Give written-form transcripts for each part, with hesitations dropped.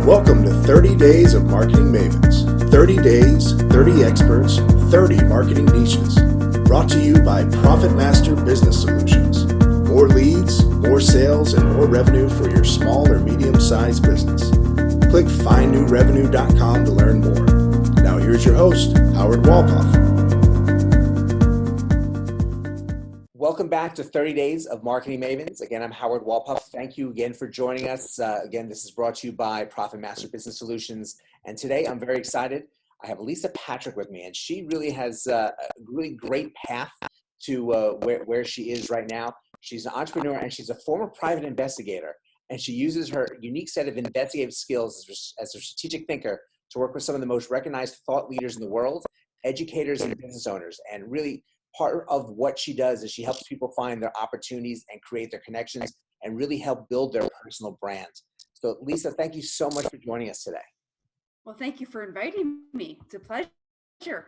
Welcome to 30 Days of Marketing Mavens. 30 days, 30 experts, 30 marketing niches. Brought to you by Profit Master Business Solutions. More leads, more sales, and more revenue for your small or medium-sized business. Click findnewrevenue.com to learn more. Now here's your host, Howard Walpoff. Welcome back to 30 Days of Marketing Mavens. Again, I'm Howard Walpoff. Thank you again for joining us. Again, this is brought to you by Profit Master Business Solutions. And today I'm very excited. I have Lisa Patrick with me, and she really has a really great path to where she is right now. She's an entrepreneur and she's a former private investigator. And she uses her unique set of investigative skills as a strategic thinker to work with some of the most recognized thought leaders in the world, educators and business owners. And really, part of what she does is she helps people find their opportunities and create their connections and really help build their personal brand. So Lisa, thank you so much for joining us today. Well, thank you for inviting me. It's a pleasure.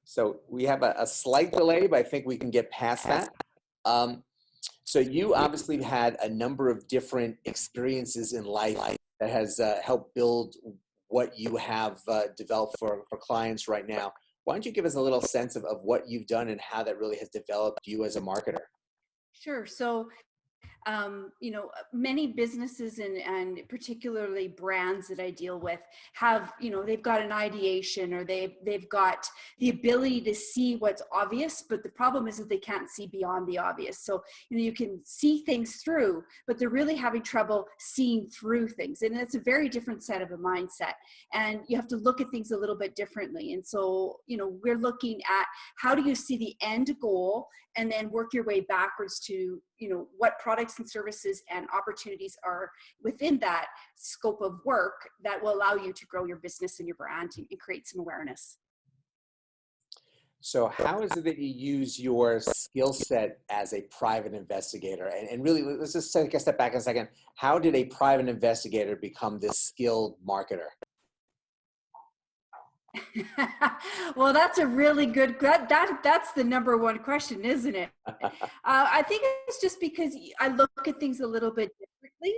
So we have a slight delay, but I think we can get past that. So you obviously had a number of different experiences in life that has helped build what you have developed for clients right now. Why don't you give us a little sense of what you've done and how that really has developed you as a marketer? Sure. So, many businesses and particularly brands that I deal with have, they've got an ideation or they've got the ability to see what's obvious, but the problem is that they can't see beyond the obvious. So, you can see things through, but they're really having trouble seeing through things. And it's a very different set of a mindset. And you have to look at things a little bit differently. And so, we're looking at how do you see the end goal and then work your way backwards to, what products and services and opportunities are within that scope of work that will allow you to grow your business and your brand and create some awareness. So how is it that you use your skill set as a private investigator? And really, let's just take a step back a second. How did a private investigator become this skilled marketer? Well, that's a really good, that's the number one question, isn't it? I think it's just because I look at things a little bit differently.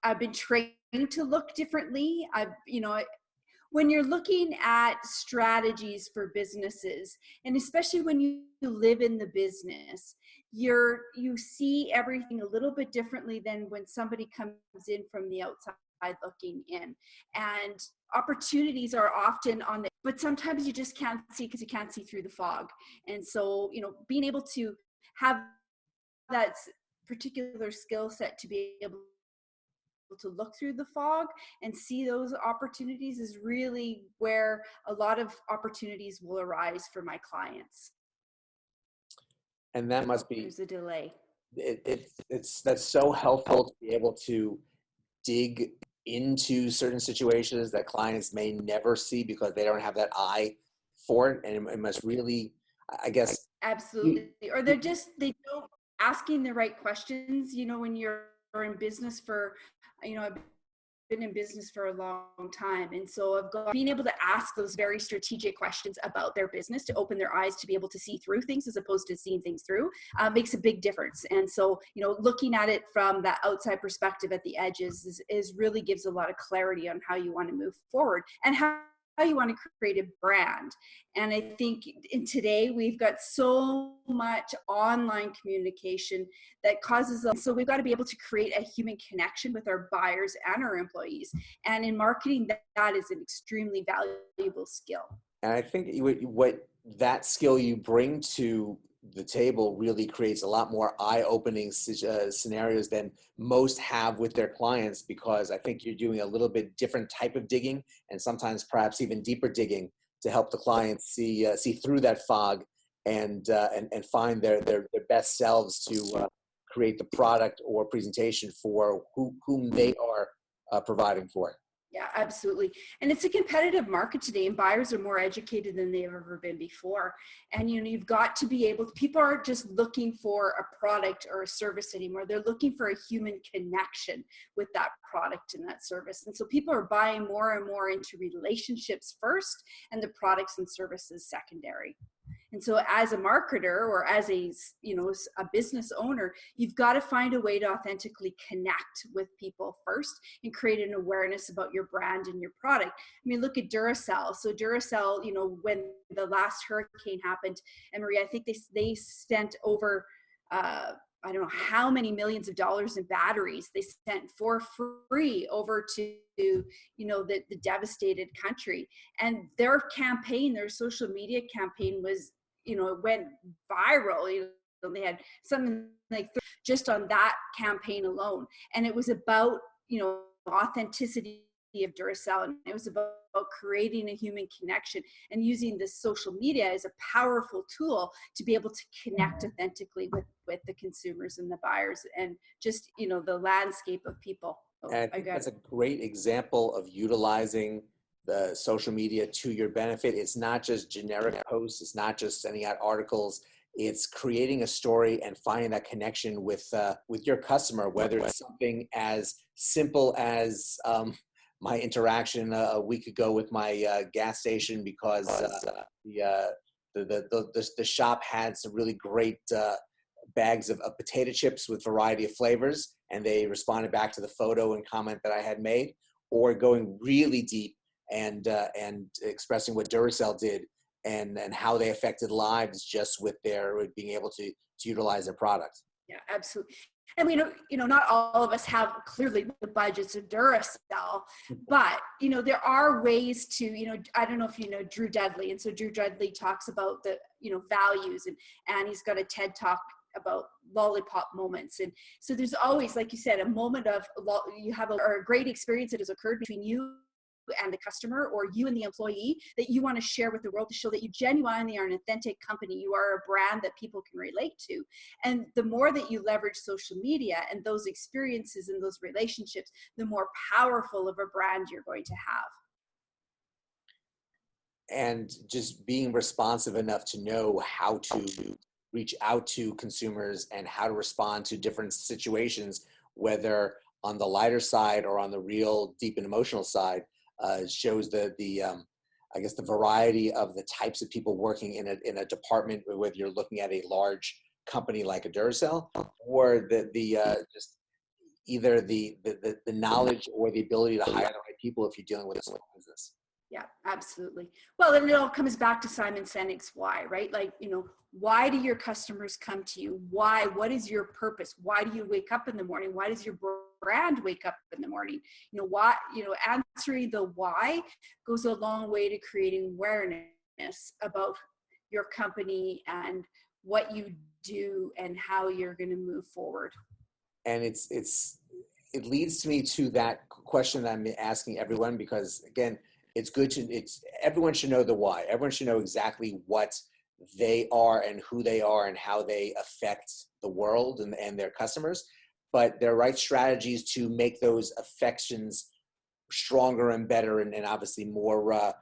I've been trained to look differently. When you're looking at strategies for businesses, and especially when you live in the business, you see everything a little bit differently than when somebody comes in from the outside looking in. And opportunities are often on the, but sometimes you just can't see because you can't see through the fog. And so, being able to have that particular skill set to be able to look through the fog and see those opportunities is really where a lot of opportunities will arise for my clients. And that must be, there's a delay. That's so helpful to be able to dig into certain situations that clients may never see because they don't have that eye for it. And it must really, I guess. Absolutely. Or they don't asking the right questions, when you're in business for, I've been in business for a long time. And so being able to ask those very strategic questions about their business to open their eyes to be able to see through things as opposed to seeing things through makes a big difference. And so, looking at it from that outside perspective at the edges is really gives a lot of clarity on how you want to move forward and how you want to create a brand. And I think in today we've got so much online communication that causes us, so we've got to be able to create a human connection with our buyers and our employees. And in marketing, that is an extremely valuable skill. And I think what that skill you bring to the table really creates a lot more eye-opening scenarios than most have with their clients, because I think you're doing a little bit different type of digging and sometimes perhaps even deeper digging to help the clients see through that fog and find their best selves to create the product or presentation for whom they are providing for. Yeah, absolutely. And it's a competitive market today, and buyers are more educated than they've ever been before. And, you've got to be able to, people aren't just looking for a product or a service anymore. They're looking for a human connection with that product and that service. And so people are buying more and more into relationships first and the products and services secondary. And so as a marketer or as a, a business owner, you've got to find a way to authentically connect with people first and create an awareness about your brand and your product. I mean, look at Duracell. So Duracell, when the last hurricane happened, and Maria, I think they sent over, I don't know how many millions of dollars in batteries they sent for free over to, the devastated country. And their campaign, their social media campaign was, it went viral. They had something like just on that campaign alone. And it was about, authenticity of Duracell. And it was about creating a human connection and using this social media as a powerful tool to be able to connect authentically with the consumers and the buyers and just, the landscape of people. And I think that's a great example of utilizing the social media to your benefit. It's not just generic posts. It's not just sending out articles. It's creating a story and finding that connection with your customer, whether it's something as simple as my interaction a week ago with my gas station because the shop had some really great bags of potato chips with variety of flavors, and they responded back to the photo and comment that I had made, or going really deep and expressing what Duracell did and how they affected lives just with being able to utilize their product. Yeah, absolutely. And not all of us have clearly the budgets of Duracell, but, there are ways to, I don't know if you know Drew Dudley. And so Drew Dudley talks about the, values and he's got a TED Talk about lollipop moments. And so there's always, like you said, a moment of, you have a great experience that has occurred between you and the customer or you and the employee that you want to share with the world to show that you genuinely are an authentic company. You are a brand that people can relate to. And the more that you leverage social media and those experiences and those relationships, the more powerful of a brand you're going to have. And just being responsive enough to know how to reach out to consumers and how to respond to different situations, whether on the lighter side or on the real deep and emotional side, shows I guess the variety of the types of people working in a department, whether you're looking at a large company like a Duracell or just either the knowledge or the ability to hire the right people if you're dealing with a small business. Yeah, absolutely. Well, and it all comes back to Simon Sinek's why, right? Like, why do your customers come to you? Why? What is your purpose? Why do you wake up in the morning? Why does your brand wake up in the morning? Why, answering the why goes a long way to creating awareness about your company and what you do and how you're going to move forward. And it leads to me to that question that I'm asking everyone, because again, everyone should know the why. Everyone should know exactly what they are and who they are and how they affect the world and their customers. But there are right strategies to make those affections stronger and better and obviously more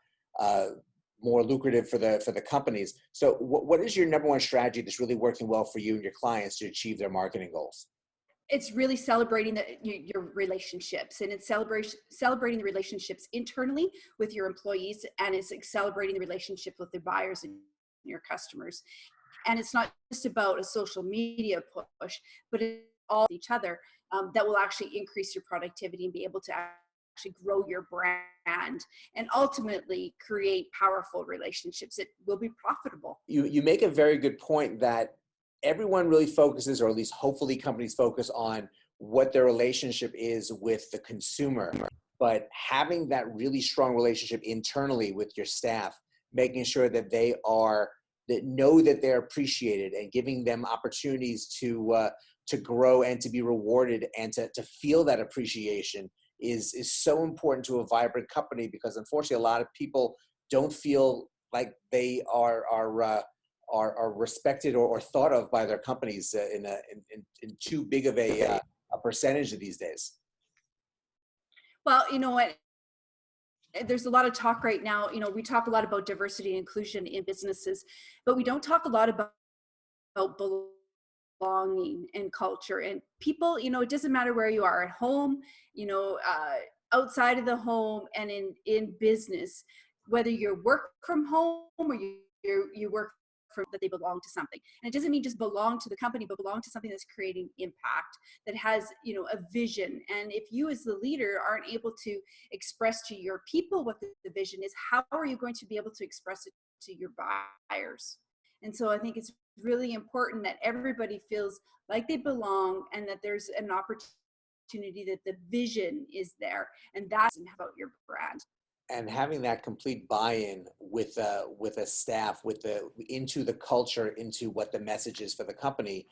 lucrative for the companies. So what is your number one strategy that's really working well for you and your clients to achieve their marketing goals? It's really celebrating your relationships, and it's celebrating the relationships internally with your employees, and it's celebrating the relationship with the buyers and your customers. And it's not just about a social media push, but it's all each other that will actually increase your productivity and be able to actually grow your brand and ultimately create powerful relationships that will be profitable. You make a very good point that everyone really focuses, or at least hopefully companies focus on what their relationship is with the consumer. But having that really strong relationship internally with your staff, making sure that that know that they're appreciated and giving them opportunities to grow and to be rewarded and to feel that appreciation is so important to a vibrant company, because unfortunately a lot of people don't feel like they are respected or thought of by their companies in too big of a percentage of these days. Well, you know what? There's a lot of talk right now. We talk a lot about diversity and inclusion in businesses, but we don't talk a lot about belonging and culture and people. It doesn't matter where you are, at home, outside of the home, and in business, whether you work from home or you work for that they belong to something. And it doesn't mean just belong to the company, but belong to something that's creating impact, that has, a vision. And if you as the leader aren't able to express to your people what the vision is, how are you going to be able to express it to your buyers? And so I think it's really important that everybody feels like they belong, and that there's an opportunity, that the vision is there, and that's about your brand. And having that complete buy-in with a staff, into the culture, into what the message is for the company,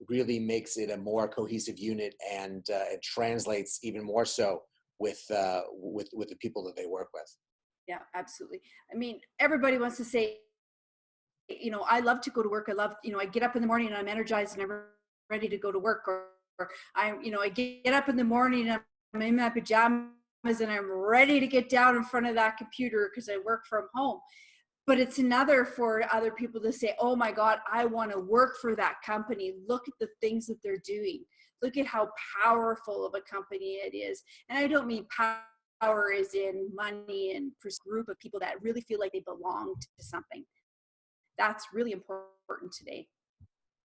really makes it a more cohesive unit, and it translates even more so with the people that they work with. Yeah, absolutely. I mean, everybody wants to say, I love to go to work. I love, I get up in the morning and I'm energized and I'm ready to go to work, or I get up in the morning and I'm in my pajamas and I'm ready to get down in front of that computer because I work from home. But it's another for other people to say, oh my God, I want to work for that company. Look at the things that they're doing. Look at how powerful of a company it is. And I don't mean power as in money, and for a group of people that really feel like they belong to something. That's really important today.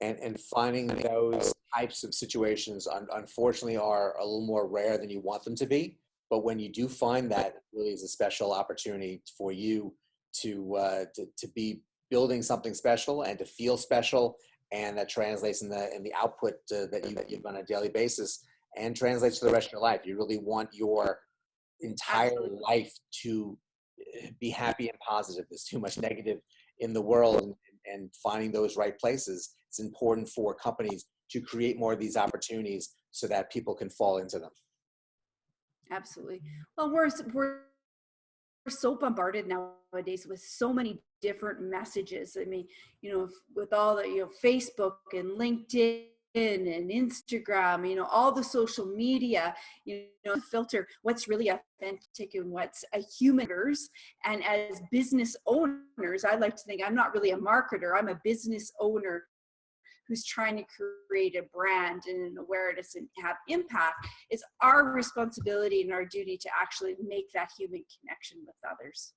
And finding those types of situations, unfortunately, are a little more rare than you want them to be. But when you do find that, it really is a special opportunity for you to be building something special and to feel special, and that translates in the output that you give on a daily basis, and translates to the rest of your life. You really want your entire Absolutely. life to be happy and positive. There's too much negative in the world, and finding those right places. It's important for companies to create more of these opportunities so that people can fall into them. Absolutely. Well, we're so bombarded nowadays with so many different messages. I mean, with all the, Facebook and LinkedIn and Instagram, all the social media, filter what's really authentic and what's a human's. And as business owners, I like to think I'm not really a marketer. I'm a business owner who's trying to create a brand and an awareness and have impact. It's our responsibility and our duty to actually make that human connection with others.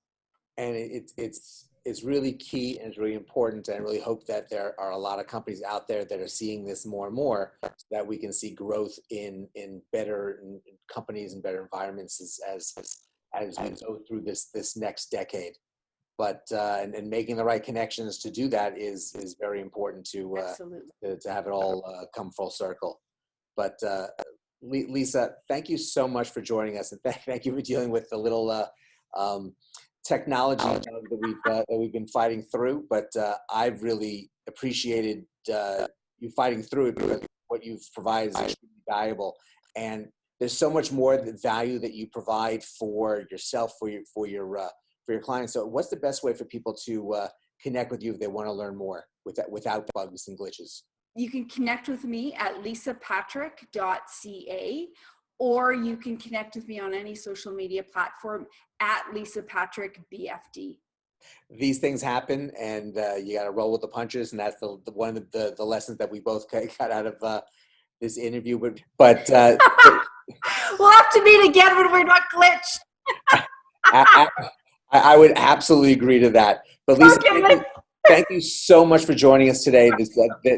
And it's really key, and it's really important. And I really hope that there are a lot of companies out there that are seeing this more and more, so that we can see growth in better companies and better environments as we go through this next decade. But and making the right connections to do that is very important to have it all come full circle. But Lisa, thank you so much for joining us, and thank you for dealing with the little technology that we've been fighting through. But I've really appreciated you fighting through it, because what you've provided is extremely valuable. And there's so much more value that you provide for yourself, for your clients. So what's the best way for people to connect with you if they want to learn more without bugs and glitches? You can connect with me at lisapatrick.ca, or you can connect with me on any social media platform at lisapatrickbfd. These things happen, and you got to roll with the punches. And that's one of the lessons that we both got out of this interview. But we'll have to meet again when we're not glitched. I would absolutely agree to that. But Lisa, thank you so much for joining us today.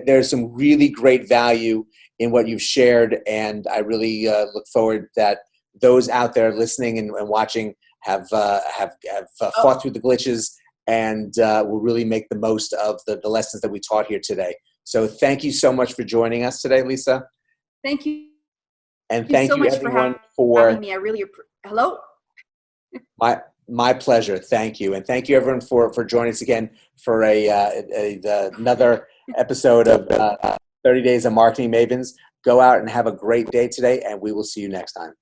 There's some really great value in what you've shared, and I really look forward that those out there listening and watching have fought through the glitches, and will really make the most of the lessons that we taught here today. So thank you so much for joining us today, Lisa. Thank you. And thank you everyone for having me. I really hello. My pleasure. Thank you. And thank you everyone for joining us again for another episode of 30 Days of Marketing Mavens. Go out and have a great day today, and we will see you next time.